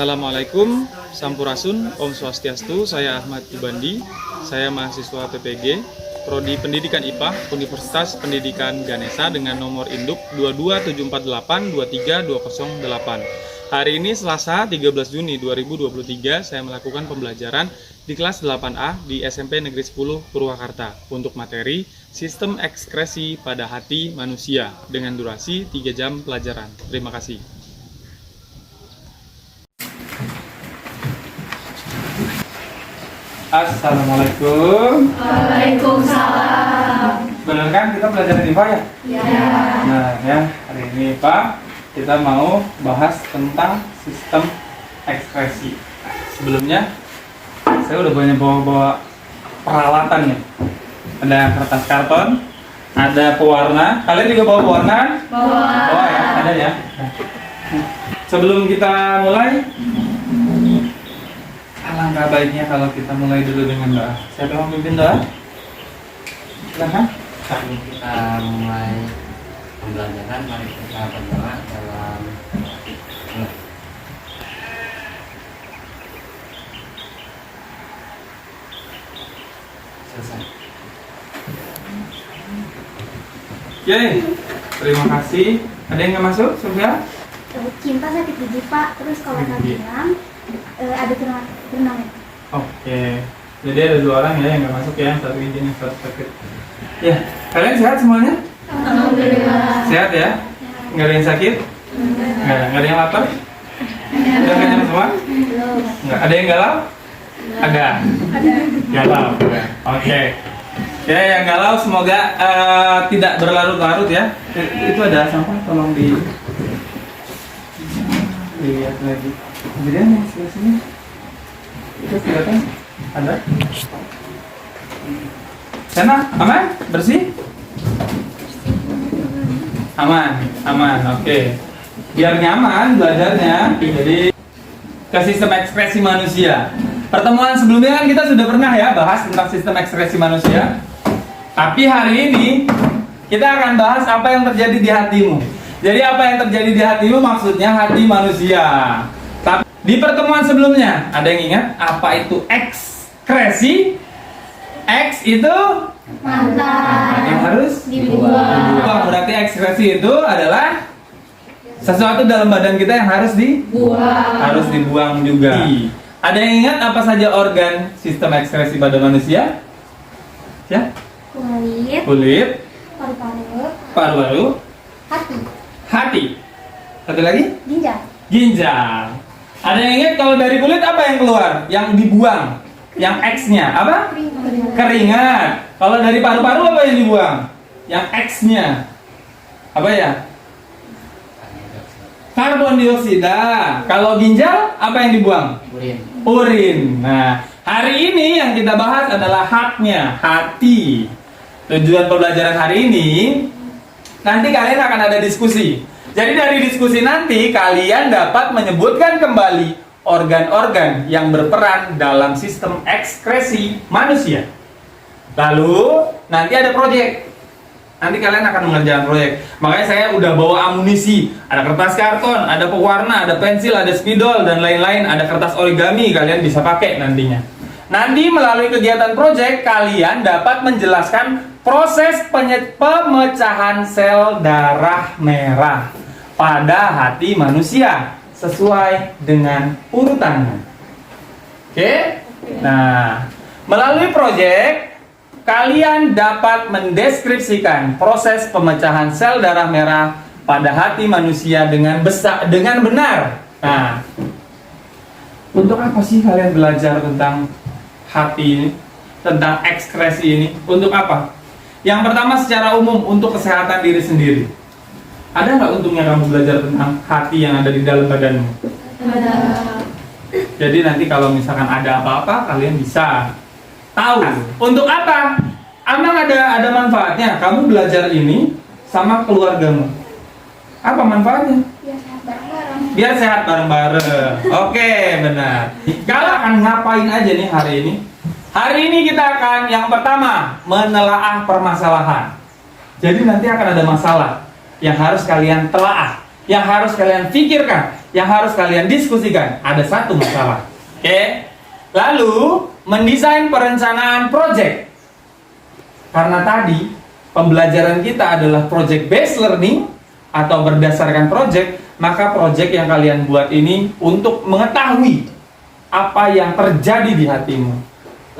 Assalamualaikum, Sampurasun, Om Swastiastu. Saya Ahmad Ibandi. Saya mahasiswa PPG, Prodi Pendidikan IPA, Universitas Pendidikan Ganesha dengan nomor induk 22748232008. Hari ini Selasa 13 Juni 2023, saya melakukan pembelajaran di kelas 8A di SMP Negeri 10 Purwakarta untuk materi Sistem Ekskresi pada Hati Manusia dengan durasi 3 jam pelajaran. Terima kasih. Assalamualaikum. Waalaikumsalam. Benar kan kita belajar di IPA ya? Ya. Nah ya, hari ini IPA kita mau bahas tentang sistem ekskresi. Sebelumnya saya udah banyak bawa peralatan nih. Ada kertas karton, ada pewarna. Kalian juga bawa pewarna kan? Bawa ya, ada ya. Sebelum kita mulai, alangkah baiknya kalau kita mulai dulu dengan doa. Siapa yang memimpin doa? Silahkan. Sebelum kita mulai pembelajaran, mari kita berdoa dalam selesai. Oke, terima kasih. Ada yang nggak masuk, Sofia? Cinta sakit gigi Pak, terus kalau nggak bilang ada turnamen. Oke, jadi ada 2 orang ya yang nggak masuk ya, satu izin, yang satu sakit. Ya, kalian sehat semuanya? Alhamdulillah. Sehat ya? Nggak ada yang sakit? Nggak ada yang lapar? Udah kenyang semua? Belum. Nggak ada yang galau? Ada. Galau. Oke. Ya, yang galau semoga tidak berlarut-larut ya. Itu ada sampah, tolong dilihat lagi. Kemudian yang sebelah sini itu kelihatan ada. Sana aman, bersih, aman. Oke. Biar nyaman belajarnya. Jadi ke sistem ekspresi manusia. Pertemuan sebelumnya kan kita sudah pernah ya bahas tentang sistem ekspresi manusia. Tapi hari ini kita akan bahas apa yang terjadi di hatimu. Jadi apa yang terjadi di hatimu maksudnya hati manusia. Tapi di pertemuan sebelumnya ada yang ingat apa itu ekskresi? X itu Mantap. yang harus Dibuang. Berarti ekskresi itu adalah sesuatu dalam badan kita yang harus dibuang juga. Ada yang ingat apa saja organ sistem ekskresi pada manusia? Ya? Kulit, paru-paru, hati. Satu lagi? Ginjal. Ada yang ingat kalau dari kulit apa yang keluar? Yang dibuang? Yang X-nya apa? Keringat. Kalau dari paru-paru apa yang dibuang? Yang X-nya apa ya? Karbon dioksida. Kalau ginjal apa yang dibuang? Urin. Nah, hari ini yang kita bahas adalah haknya, hati. Tujuan pembelajaran hari ini, nanti kalian akan ada diskusi. Jadi dari diskusi nanti kalian dapat menyebutkan kembali organ-organ yang berperan dalam sistem ekskresi manusia. Lalu nanti ada proyek. Nanti kalian akan mengerjakan proyek. Makanya saya udah bawa amunisi. Ada kertas karton, ada pewarna, ada pensil, ada spidol, dan lain-lain. Ada kertas origami, kalian bisa pakai nantinya. Nanti melalui kegiatan proyek, kalian dapat menjelaskan proses pemecahan sel darah merah pada hati manusia sesuai dengan urutannya. Oke? Nah, melalui proyek, kalian dapat mendeskripsikan proses pemecahan sel darah merah pada hati manusia dengan benar. Nah, untuk apa sih kalian belajar tentang hati ini, tentang ekskresi ini? Untuk apa? Yang pertama secara umum untuk kesehatan diri sendiri. Ada nggak untungnya kamu belajar tentang hati yang ada di dalam badanmu? Jadi nanti kalau misalkan ada apa-apa kalian bisa tahu. Untuk apa? Emang ada manfaatnya kamu belajar ini sama keluargamu. Apa manfaatnya? Biar sehat bareng-bareng. Oke, benar. Kalau akan ngapain aja nih hari ini? Hari ini kita akan yang pertama menelaah permasalahan. Jadi nanti akan ada masalah yang harus kalian telaah, yang harus kalian pikirkan, yang harus kalian diskusikan. Ada satu masalah. Oke. Lalu, mendesain perencanaan project. Karena tadi pembelajaran kita adalah project based learning atau berdasarkan project, maka project yang kalian buat ini untuk mengetahui apa yang terjadi di hatimu.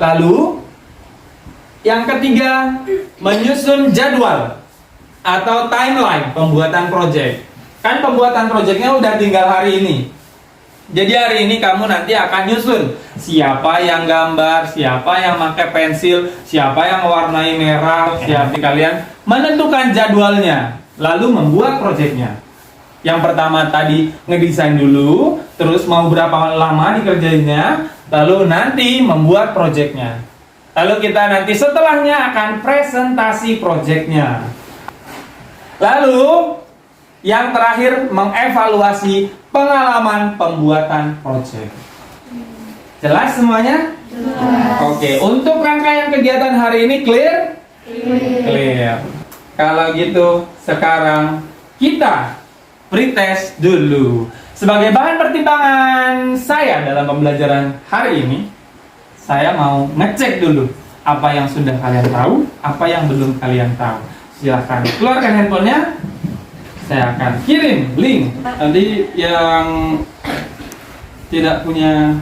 Lalu, yang ketiga, menyusun jadwal atau timeline pembuatan project. Kan pembuatan projectnya udah tinggal hari ini. Jadi hari ini kamu nanti akan nyusun siapa yang gambar, siapa yang pakai pensil, siapa yang mewarnai merah, siapa kalian menentukan jadwalnya, lalu membuat projectnya. Yang pertama tadi ngedesain dulu, terus mau berapa lama dikerjainnya, lalu nanti membuat projectnya. Lalu kita nanti setelahnya akan presentasi projectnya. Lalu yang terakhir mengevaluasi pengalaman pembuatan project. Jelas semuanya? Jelas. Oke, untuk rangkaian kegiatan hari ini clear? Clear. Kalau gitu sekarang kita pretest dulu. Sebagai bahan pertimbangan saya dalam pembelajaran hari ini, saya mau ngecek dulu apa yang sudah kalian tahu, apa yang belum kalian tahu. Silahkan keluarkan handphonenya. Saya akan kirim link. Nanti yang tidak punya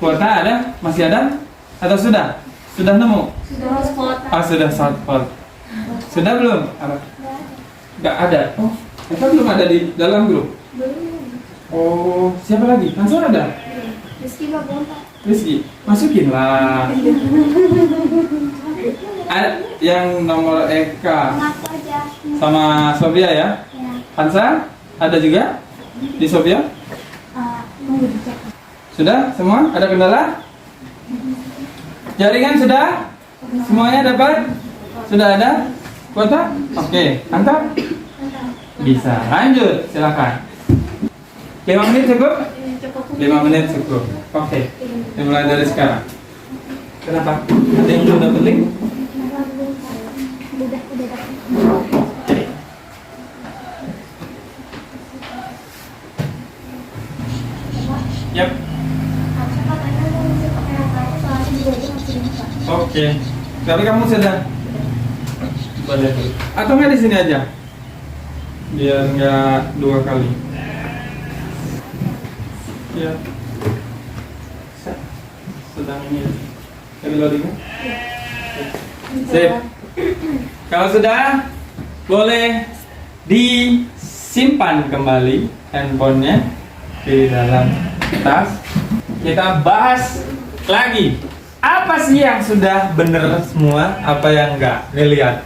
kuota ada? Masih ada? Atau sudah? Sudah nemu? Sudah hotspot. Sudah hotspot. Sudah belum? Nggak ada. Oh, itu belum ada di dalam grup. Belum. Oh, siapa lagi? Mansur ada? Rizky babon Pak. Rizky, masukin lah. Yang nomor Eka Ngaku aja. sama Sofia ya. Ya. Hansa ada juga di Sofia. Nunggu dicek. Sudah semua? Ada kendala? Jaringan sudah? Semuanya dapat? Sudah ada? Kuota? Oke, antar? Bisa. Lanjut, silakan. 5 menit cukup? Cukup. 5 menit cukup. Oke. Dimulai dari sekarang. Kenapa? Ada yang belum dapat link? Udah dapat. Yap. Harusnya katanya mau ngisi pakai apa soalnya dia aja masih lupa. Oke. Tapi kamu sudah boleh dulu. Atau nggak di sini aja? Biar nggak 2 kali. Ya. Sedang ini. Lagi loading. Sip. Kalau sudah, boleh disimpan kembali handphonenya di dalam tas. Kita bahas lagi. Apa sih yang sudah bener semua, apa yang enggak? Nih lihat.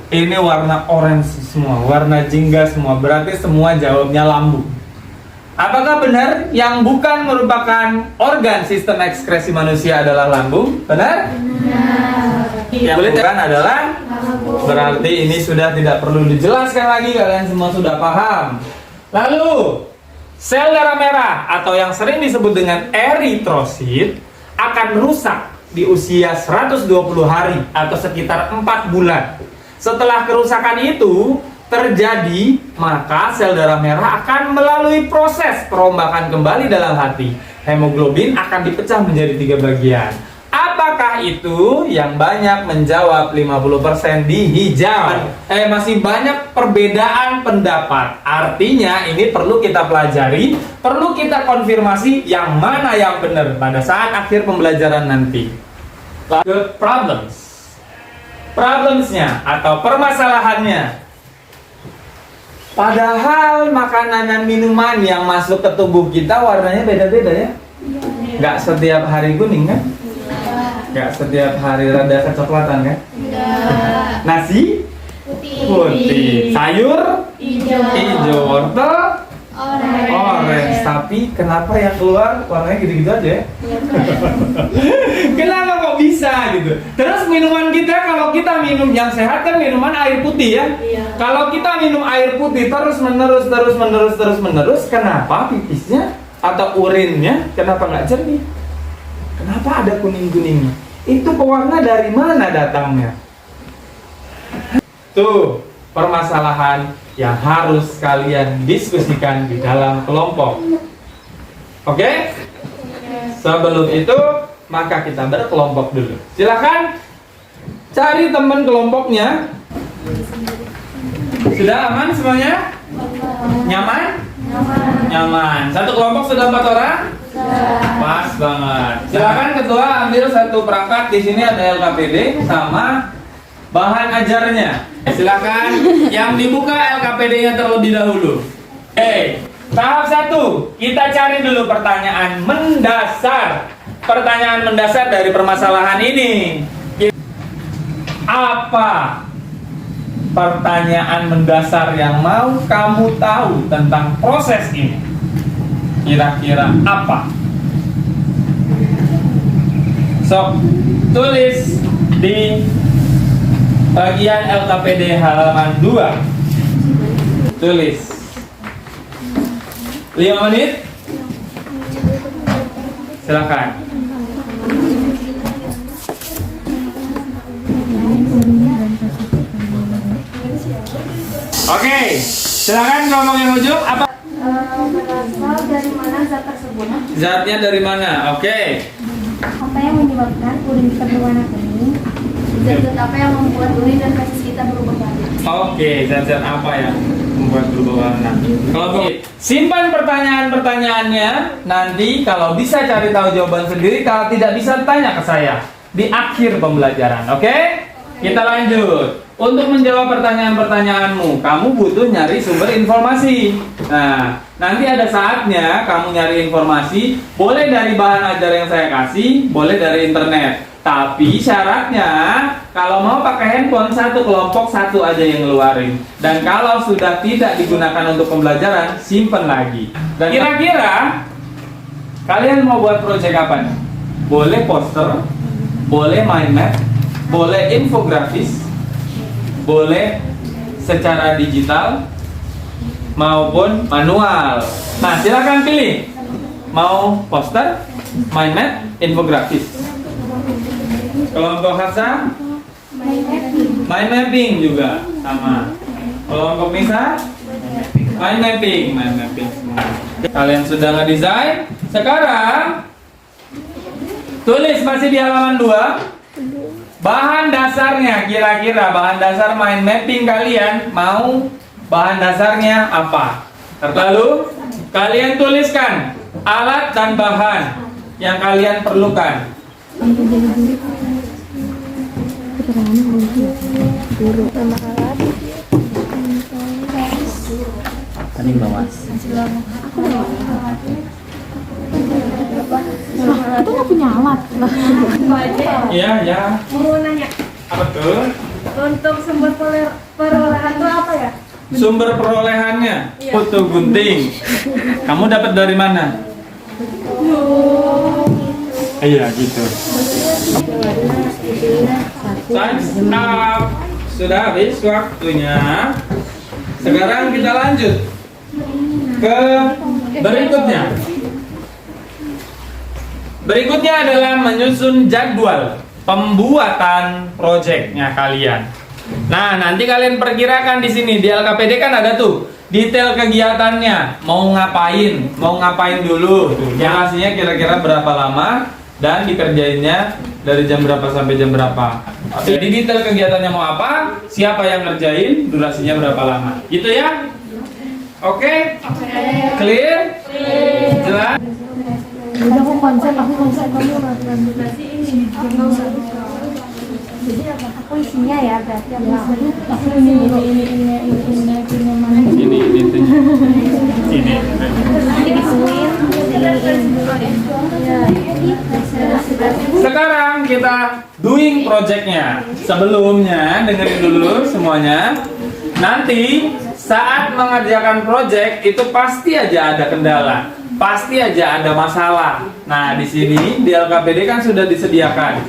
Ini warna orange semua, warna jingga semua. Berarti semua jawabnya lambung. Apakah benar yang bukan merupakan organ sistem ekskresi manusia adalah lambung? Benar? Yang bukan adalah berarti ini sudah tidak perlu dijelaskan lagi, kalian semua sudah paham. Lalu, sel darah merah atau yang sering disebut dengan eritrosit akan rusak di usia 120 hari atau sekitar 4 bulan. Setelah kerusakan itu terjadi, maka sel darah merah akan melalui proses perombakan kembali dalam hati. Hemoglobin akan dipecah menjadi 3 bagian. Apakah itu? Yang banyak menjawab 50% di hijau. Masih banyak perbedaan pendapat. Artinya ini perlu kita pelajari, perlu kita konfirmasi yang mana yang benar pada saat akhir pembelajaran nanti. Ke problemsnya atau permasalahannya. Padahal makanan dan minuman yang masuk ke tubuh kita warnanya beda-beda ya. Nggak setiap hari kuning kan? Nggak setiap hari rada kecoklatan kan? Nasi putih, sayur hijau, wortel orange. Tapi kenapa yang keluar warnanya gitu-gitu aja ya? Kenapa kok bisa gitu? Terus minuman kita, kalau kita minum yang sehat kan minuman air putih ya? Kalau kita minum air putih terus menerus, kenapa pipisnya atau urinnya kenapa nggak jernih? Kenapa ada kuning-kuningnya? Itu pewarna dari mana datangnya? Tuh, permasalahan yang harus kalian diskusikan di dalam kelompok. Oke? Sebelum itu, maka kita berkelompok dulu. Silakan cari teman kelompoknya. Sudah aman semuanya? Nyaman? Nyaman. Satu kelompok sudah 4 orang? Pas banget. Silakan ketua ambil satu perangkat. Di sini ada LKPD sama bahan ajarnya. Silakan yang dibuka LKPD-nya terlebih dahulu. Tahap 1, kita cari dulu pertanyaan mendasar. Pertanyaan mendasar dari permasalahan ini. Apa pertanyaan mendasar yang mau kamu tahu tentang proses ini? Kira-kira apa? Sok, tulis di bagian LKPD halaman 2. Tulis 5 menit. Silakan. Oke, silakan ngomong yang ujung. Apa? Berasal dari mana zat tersebut? Zatnya dari mana? Oke. Apa yang menyebabkan urin kita berwarna kuning? Zat-zat apa yang membuat urin dan feses kita berubah warna? Oke, zat-zat apa yang membuat berubah warna? Kelompok, simpan pertanyaan-pertanyaannya. Nanti kalau bisa cari tahu jawaban sendiri, kalau tidak bisa tanya ke saya di akhir pembelajaran. Oke? Kita lanjut. Untuk menjawab pertanyaan-pertanyaanmu, kamu butuh nyari sumber informasi. Nah, nanti ada saatnya kamu nyari informasi, boleh dari bahan ajar yang saya kasih, boleh dari internet. Tapi syaratnya, kalau mau pakai handphone, satu kelompok satu aja yang ngeluarin. Dan kalau sudah tidak digunakan untuk pembelajaran, simpen lagi. Dan kira-kira kalian mau buat proyek apa nih? Boleh poster, boleh mind map, boleh infografis, boleh secara digital maupun manual. Nah, silakan pilih. Mau poster, mind map, infografis. Kelompok Hafsa, mind mapping juga sama. Kelompok Nisa, mind mapping. Kalian sudah ngedesain? Sekarang tulis masih di halaman 2. Bahan dasarnya, kira-kira bahan dasar mind mapping kalian mau bahan dasarnya apa? Lalu kalian tuliskan alat dan bahan yang kalian perlukan. Tadi bawa. Itu nggak punya alat. Iya, ya. Mau nanya, Apa tuh? untuk sumber perolehan itu apa ya? Sumber perolehannya foto gunting. Kamu dapat dari mana? Iya, gitu. Stop. Sudah habis waktunya. Sekarang kita lanjut ke berikutnya. Berikutnya adalah menyusun jadwal pembuatan proyeknya kalian. Nah, nanti kalian perkirakan di sini di LKPD kan ada tuh detail kegiatannya, mau ngapain dulu, durasinya kira-kira berapa lama dan dikerjainnya dari jam berapa sampai jam berapa. Jadi detail kegiatannya mau apa, siapa yang ngerjain, durasinya berapa lama. Gitu ya? Oke? Clear? Jelas? Udah aku konsep kamu jadi aku isinya ya berarti aku ini nanti disuin Sekarang kita doing projectnya. Sebelumnya dengerin dulu semuanya. Nanti saat mengerjakan project itu pasti aja ada kendala. Pasti aja ada masalah. Nah, di sini di LKPD kan sudah disediakan.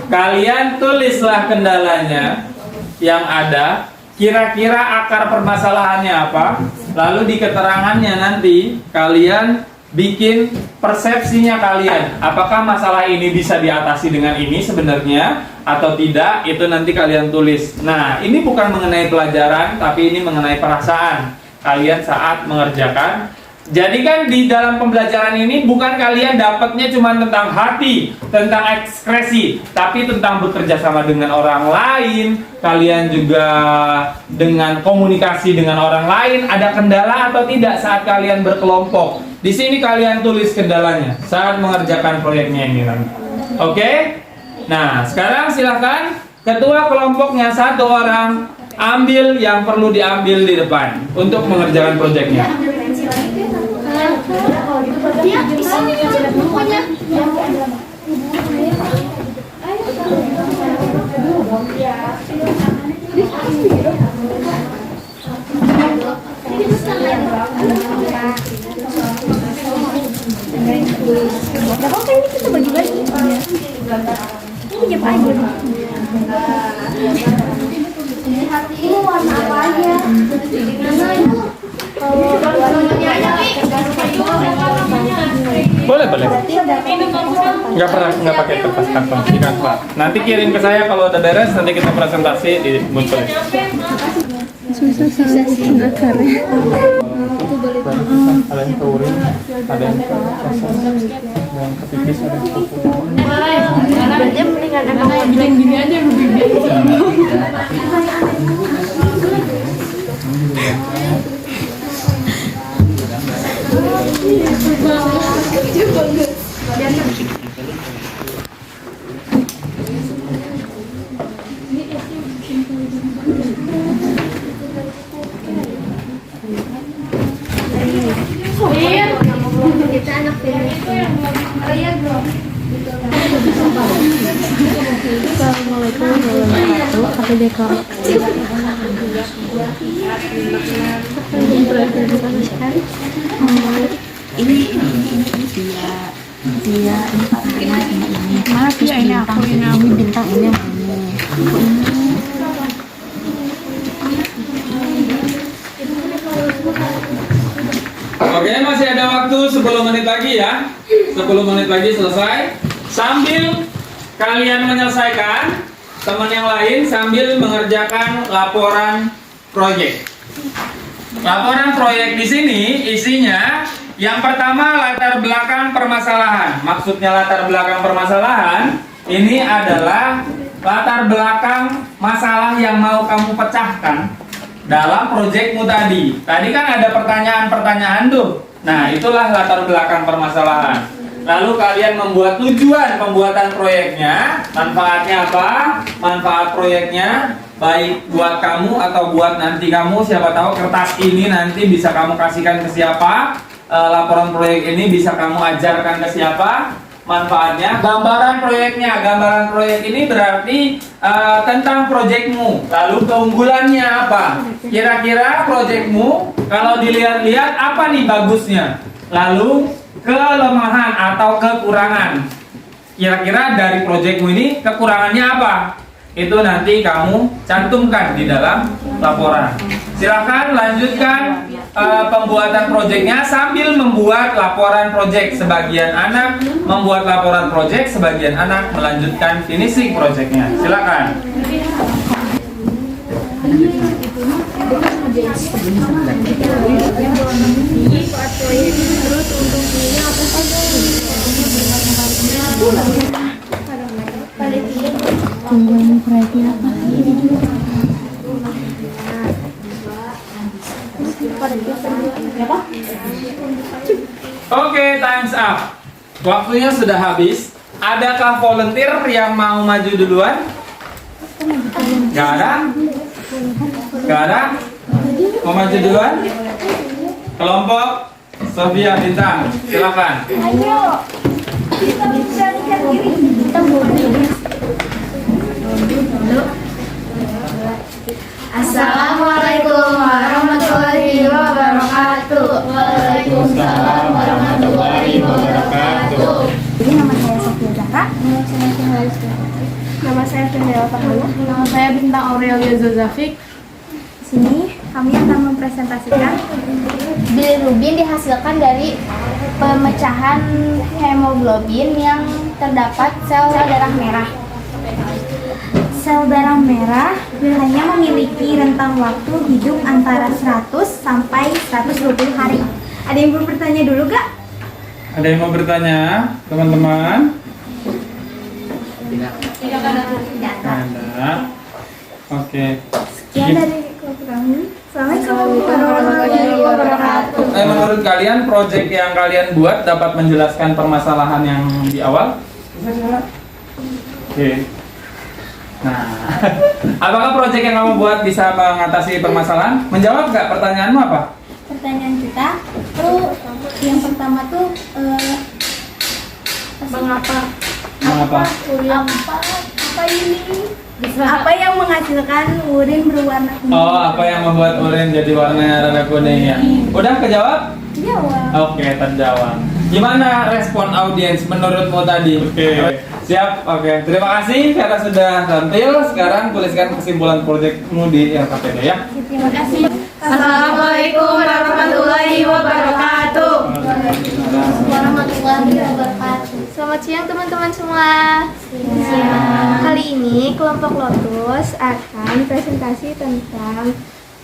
Kalian tulislah kendalanya yang ada, kira-kira akar permasalahannya apa, lalu di keterangannya nanti kalian bikin persepsinya kalian. Apakah masalah ini bisa diatasi dengan ini sebenarnya atau tidak, itu nanti kalian tulis. Nah, ini bukan mengenai pelajaran, tapi ini mengenai perasaan kalian saat mengerjakan. Jadi kan di dalam pembelajaran ini bukan kalian dapatnya cuma tentang hati, tentang ekspresi, tapi tentang bekerja sama dengan orang lain. Kalian juga dengan komunikasi dengan orang lain, ada kendala atau tidak saat kalian berkelompok. Di sini kalian tulis kendalanya saat mengerjakan proyeknya ini nanti. Oke? Nah, sekarang silakan ketua kelompoknya 1 orang ambil yang perlu diambil di depan untuk mengerjakan proyeknya. Dia di sini bukunya. Gak apa-apa, ini kita bagi-bagi. Ini jam aja. Ini warna apa aja? Boleh. Nggak pakai kertas kantong di kanvas. Nanti kirim ke saya kalau udah beres, nanti kita presentasi di booth tulis. Susah bikin akarnya. Itu boleh. Ada yang touring, ada yang kosong, ada yang ketipis, ada yang kopul. Berarti mendingan emang bikin gini aja lebih biasa. kita anak film. Oh iya bro. Assalamualaikum warahmatullahi wabarakatuh. Aku Deko. Ini dia maaf ya, ini aku ini bintang ini. Oke, masih ada waktu 10 menit lagi ya. 10 menit lagi selesai. Sambil kalian menyelesaikan, teman yang lain sambil mengerjakan laporan proyek. Laporan proyek di sini isinya yang pertama latar belakang permasalahan. Maksudnya latar belakang permasalahan ini adalah latar belakang masalah yang mau kamu pecahkan dalam proyekmu tadi. Tadi kan ada pertanyaan-pertanyaan tuh. Nah, itulah latar belakang permasalahan. Lalu kalian membuat tujuan pembuatan proyeknya. Manfaatnya apa? Manfaat proyeknya baik buat kamu atau buat nanti kamu. Siapa tahu kertas ini nanti bisa kamu kasihkan ke siapa. Laporan proyek ini bisa kamu ajarkan ke siapa. Manfaatnya, gambaran proyeknya. Gambaran proyek ini berarti tentang proyekmu. Lalu keunggulannya apa? Kira-kira proyekmu kalau dilihat-lihat apa nih bagusnya? Lalu kelemahan atau kekurangan. Kira-kira dari proyekmu ini kekurangannya apa? Itu nanti kamu cantumkan di dalam laporan. Silakan lanjutkan pembuatan proyeknya sambil membuat laporan proyek. Sebagian anak membuat laporan proyek, sebagian anak melanjutkan finishing proyeknya. Silakan. Tungguin proyeknya apa? Oke, time's up. Waktunya sudah habis. Adakah volunteer yang mau maju duluan? Gak ada? Gak ada? Mau maju duluan? Kelompok Sofia Bintang, silakan. Ayo. Kita bisa lihat kiri. Kita Assalamualaikum warahmatullahi wabarakatuh. Waalaikumsalam warahmatullahi wabarakatuh. Jadi nama saya Sofia Zahra. Nama saya Fendela Farhana. Nama saya Bintang Aurelia Zazafik. Di sini kami akan mempresentasikan Bilirubin dihasilkan dari pemecahan hemoglobin yang terdapat sel darah merah. Sel darah merah hanya memiliki rentang waktu hidup antara 100 sampai 120 hari. Ada yang mau bertanya dulu gak? Ada yang mau bertanya, teman-teman? Tidak. Tidak Ada. Oke. Sekian dari kelompok kami. Assalamualaikum warahmatullahi wabarakatuh. Menurut kalian, proyek yang kalian buat dapat menjelaskan permasalahan yang di awal? Oke. Nah, apakah proyek yang kamu buat bisa mengatasi permasalahan? Menjawab nggak? Pertanyaanmu apa? Pertanyaan kita tuh yang pertama tuh mengapa Mengapa? apa ini? Apa yang menghasilkan urin berwarna kuning? Oh, apa yang membuat urin jadi warnanya rada kuning ya? Udah kejawab? Jawab. Oke, terjawab. Gimana respon audiens menurutmu tadi? Oke, siap. Oke, terima kasih karena sudah tampil. Sekarang tuliskan kesimpulan proyekmu di LKPD ya. Terima kasih. Assalamualaikum warahmatullahi wabarakatuh. Warahmatullahi wabarakatuh. Selamat siang teman-teman semua. Kali ini kelompok Lotus akan presentasi tentang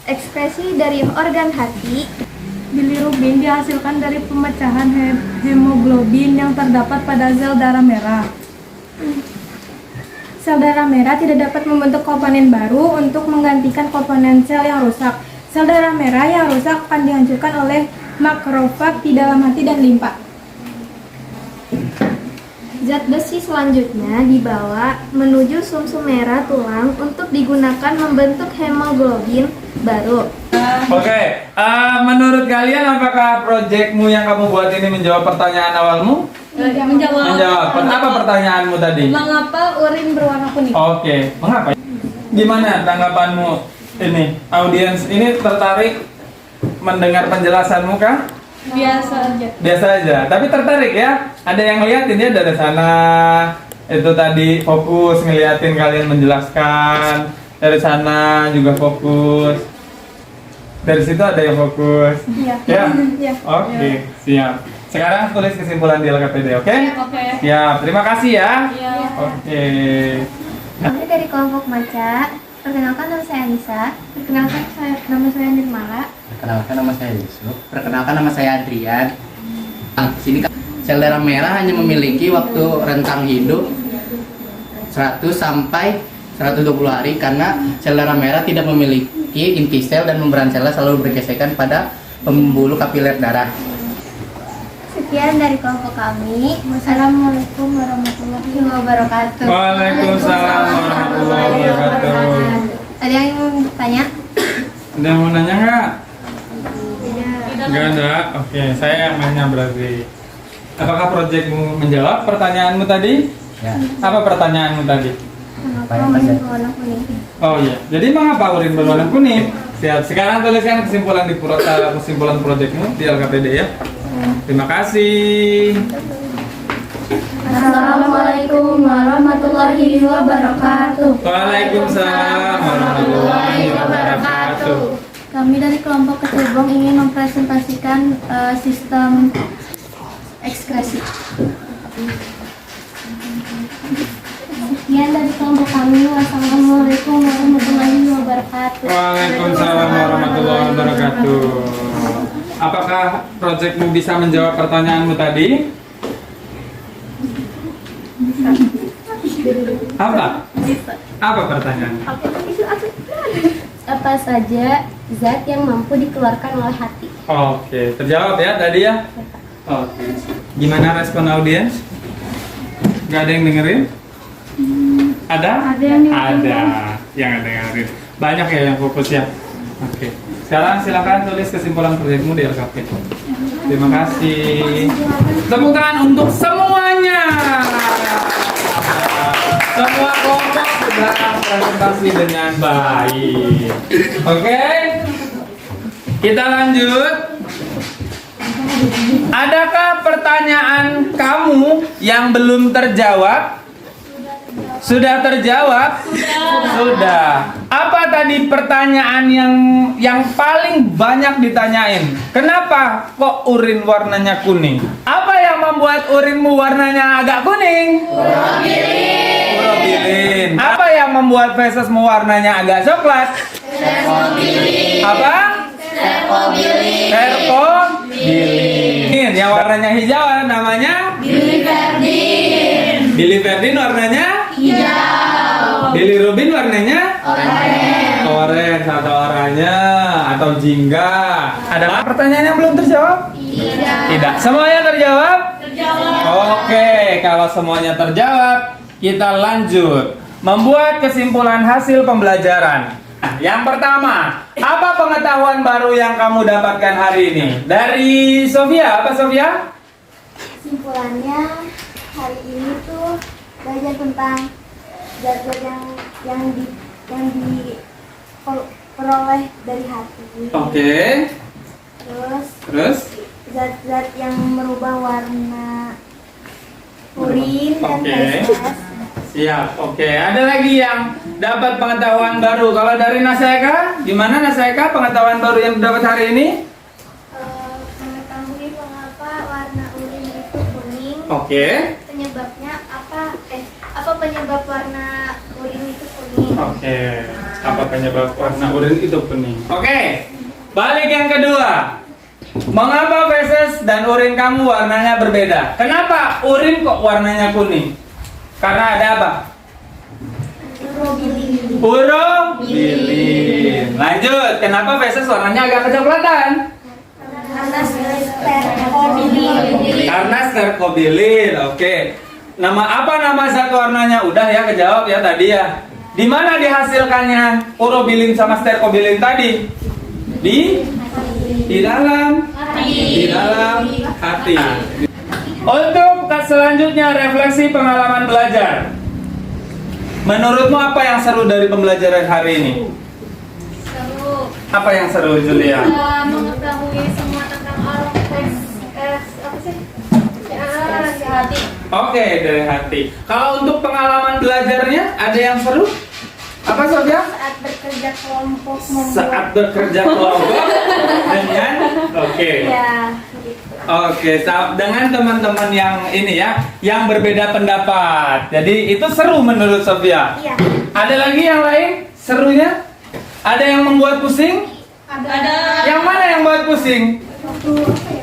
ekspresi dari organ hati. Bilirubin dihasilkan dari pemecahan hemoglobin yang terdapat pada sel darah merah. Sel darah merah tidak dapat membentuk komponen baru untuk menggantikan komponen sel yang rusak. Sel darah merah yang rusak akan dihancurkan oleh makrofag di dalam hati dan limpa. Zat besi selanjutnya dibawa menuju sumsum merah tulang untuk digunakan membentuk hemoglobin baru. Oke, menurut kalian apakah proyekmu yang kamu buat ini menjawab pertanyaan awalmu? Menjawab. Apa pertanyaanmu tadi? Mengapa urin berwarna kuning? Oke, mengapa? Gimana tanggapanmu ini? Audiens ini tertarik mendengar penjelasanmu kah? Biasa aja. Biasa aja, tapi tertarik ya? Ada yang ngeliatin ya dari sana. Itu tadi fokus ngeliatin kalian menjelaskan. Dari sana juga fokus. Dari situ ada yang fokus. Iya. Ya? Iya. Oke, siap. Sekarang tulis kesimpulan di LKPD, oke? Oke. Siap, terima kasih ya. Iya. Oke. Kami dari kelompok Maca. Perkenalkan nama saya Anissa. Perkenalkan nama saya Nirmala. Perkenalkan nama saya Yusuf. Perkenalkan nama saya Adrian. Nah, sini sel darah merah hanya memiliki waktu rentang hidup 100 sampai 120 hari karena sel darah merah tidak memiliki inti sel dan membran selnya selalu bergesekan pada pembuluh kapiler darah. Sekian dari kelompok kami. Wassalamualaikum warahmatullahi wabarakatuh. Waalaikumsalam warahmatullahi wabarakatuh. Ada yang mau bertanya? Ada yang mau nanya nggak? Tidak. Nggak ada. Oke, saya yang nanya berarti. Apakah proyekmu menjawab pertanyaanmu tadi? Ya. Apa pertanyaanmu tadi? Kenapa Apa urin ya? berwarna kuning? Oh iya. Jadi mengapa urin berwarna kuning? Siap. Sekarang tuliskan kesimpulan di kesimpulan proyekmu di LKPD ya. Terima kasih. Assalamualaikum warahmatullahi wabarakatuh. Waalaikumsalam warahmatullahi wabarakatuh. Kami dari kelompok Kecebong ingin mempresentasikan sistem ekskresi. Sekian dari kelompok kami. Wassalamualaikum warahmatullahi wabarakatuh. Waalaikumsalam warahmatullahi wabarakatuh. Apakah proyekmu bisa menjawab pertanyaanmu tadi? Apa? Apa pertanyaan? Apa saja zat yang mampu dikeluarkan oleh hati? Oke, terjawab ya tadi ya? Oke. Gimana respon audiens? Gak ada yang dengerin? Ada? Ada yang dengerin. Ada yang dengerin. Banyak ya yang fokus ya? Oke. Sekarang silakan tulis kesimpulan proyekmu di LKP. Terima kasih. Tepuk tangan untuk semuanya. Semua kelompok sudah presentasi dengan baik. Oke, kita lanjut. Adakah pertanyaan kamu yang belum terjawab? Sudah terjawab? Sudah. Apa tadi pertanyaan yang paling banyak ditanyain? Kenapa kok urin warnanya kuning? Apa yang membuat urinmu warnanya agak kuning? Urobilin. Apa yang membuat fesesmu warnanya agak coklat? Apa? Terkobilin. Yang warnanya hijau namanya? Biliverdin warnanya? Hijau. Bilirubin warnanya? Orange atau oranye atau jingga. Ada pertanyaan yang belum terjawab? Tidak. Semuanya terjawab? Oke, kalau semuanya terjawab, kita lanjut membuat kesimpulan hasil pembelajaran. Nah, yang pertama, apa pengetahuan baru yang kamu dapatkan hari ini? Dari Sofia, apa Sofia? Kesimpulannya hari ini tuh belajar tentang zat-zat yang diperoleh dari hati. Oke. Terus? Zat-zat yang merubah warna urin dan feses. Siap. Oke. Ada lagi yang dapat pengetahuan baru. Kalau dari Nasaeka, gimana Nasaeka pengetahuan baru yang dapat hari ini? Mengetahui mengapa warna urin itu kuning. Oke. Penyebabnya apa? Apa penyebab warna urin itu kuning? Oke. Apa penyebab warna urin itu kuning? Oke. Balik yang kedua. Mengapa feses dan urin kamu warnanya berbeda? Kenapa urin kok warnanya kuning? Karena ada apa? Urobilin. Lanjut. Kenapa feses warnanya agak kecoklatan? Karena sterkobilin. Oke. Apa nama zat warnanya? Udah ya kejawab ya tadi ya. Di mana dihasilkannya urobilin sama sterkobilin tadi? Di dalam hati. Untuk selanjutnya refleksi pengalaman belajar. Menurutmu apa yang seru dari pembelajaran hari ini? Seru. Apa yang seru Julia? Mengetahui semua tentang hati. Oke, dari hati. Kalau untuk pengalaman belajarnya ada yang seru? Apa Sofia? Saat bekerja kelompok Saat bekerja kelompok dengan Ya. Dengan teman-teman yang ini ya, yang berbeda pendapat. Jadi itu seru menurut Sofia. Iya. Ada lagi yang lain serunya? Ada yang membuat pusing? Ada. Yang mana yang buat pusing?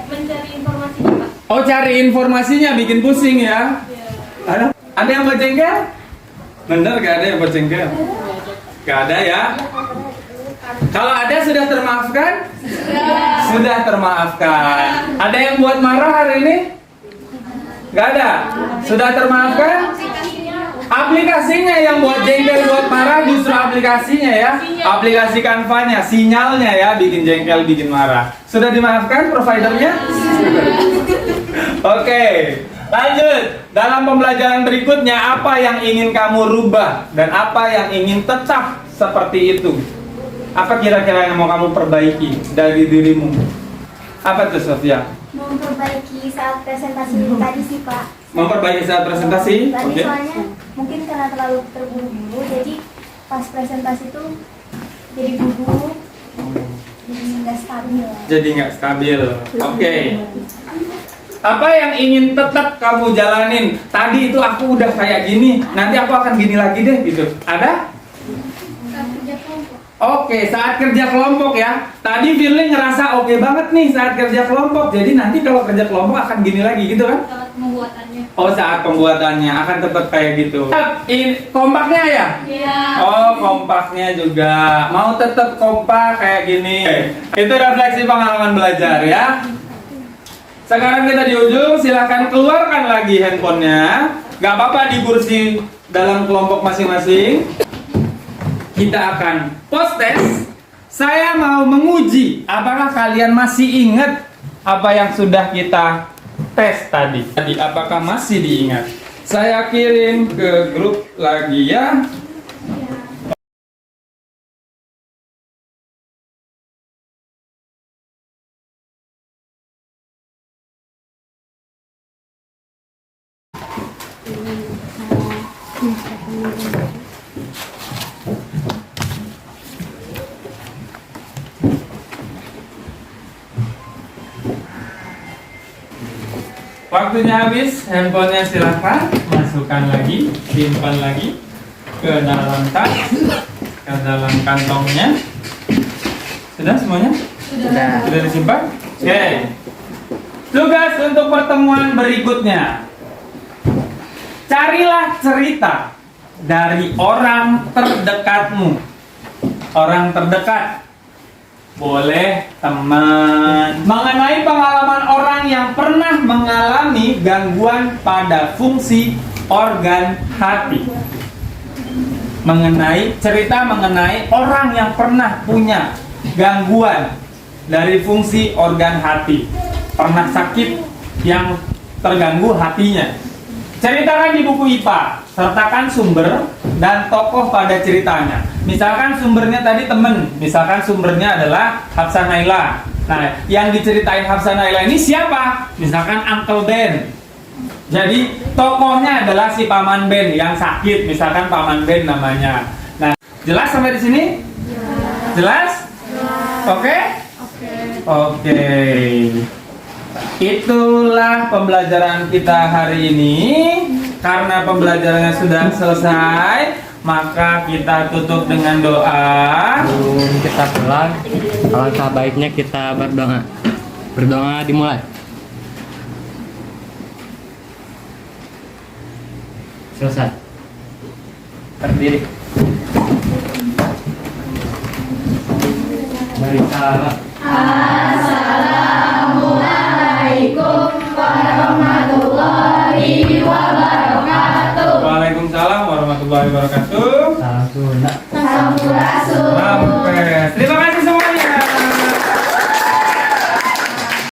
Mencari informasinya, Pak. Oh, cari informasinya bikin pusing ya? Ada yang buat jengkel? Bener gak ada yang buat jengkel? Gak ada ya? Kalau ada sudah termaafkan? Sudah termaafkan. Ada yang buat marah hari ini? Gak ada? Sudah termaafkan? Aplikasinya yang buat jengkel, buat marah justru aplikasinya ya. Aplikasi Canva-nya, sinyalnya ya, bikin jengkel, bikin marah. Sudah dimaafkan providernya? Oke, lanjut. Dalam pembelajaran berikutnya, apa yang ingin kamu rubah dan apa yang ingin tetap seperti itu? Apa kira-kira yang mau kamu perbaiki dari dirimu? Apa tuh Sofia? Memperbaiki saat presentasi tadi sih, Pak. Memperbaiki saat presentasi? Tadi Oke. soalnya mungkin karena terlalu terburu-buru, jadi pas presentasi tuh jadi gugup, jadi nggak stabil. Jadi nggak stabil. Oke. Apa yang ingin tetap kamu jalanin? Tadi itu aku udah kayak gini, nanti aku akan gini lagi deh gitu. Ada? Oke, saat kerja kelompok ya. Tadi feeling ngerasa oke banget nih saat kerja kelompok. Jadi nanti kalau kerja kelompok akan gini lagi gitu kan? Saat pembuatannya. Oh, saat pembuatannya akan tetap kayak gitu. Kompaknya ya? Iya. Oh, kompaknya juga. Mau tetap kompak kayak gini. Itu refleksi pengalaman belajar ya. Sekarang kita di ujung, silahkan keluarkan lagi handphonenya. Gak apa-apa di kursi dalam kelompok masing-masing. Kita akan post test. Saya mau menguji apakah kalian masih ingat apa yang sudah kita tes tadi. Apakah masih diingat? Saya kirim ke grup lagi ya. Waktunya habis, handphonenya silahkan masukkan lagi, simpan lagi ke dalam tas, ke dalam kantongnya. Sudah semuanya? Sudah disimpan? Oke. Tugas untuk pertemuan berikutnya. Carilah cerita dari orang terdekatmu. Orang terdekat. Boleh teman. Mengenai pengalaman orang yang pernah mengalami gangguan pada fungsi organ hati. Cerita mengenai orang yang pernah punya gangguan dari fungsi organ hati. Pernah sakit yang terganggu hatinya. Ceritakan di buku IPA, sertakan sumber dan tokoh pada ceritanya. Misalkan sumbernya tadi temen, misalkan sumbernya adalah Hafsah Naila. Nah, yang diceritain Hafsah Naila ini siapa? Misalkan Uncle Ben. Jadi tokohnya adalah si Paman Ben yang sakit, misalkan Paman Ben namanya. Nah, jelas sampai di sini? Jelas? Oke? Oke. Itulah pembelajaran kita hari ini. Karena pembelajarannya sudah selesai, maka kita tutup dengan doa. Sebelum kita pulang, alangkah baiknya kita berdoa. Berdoa dimulai. Selesai. Berdiri. Mari salam. Waalaikumsalam warahmatullahi wabarakatuh.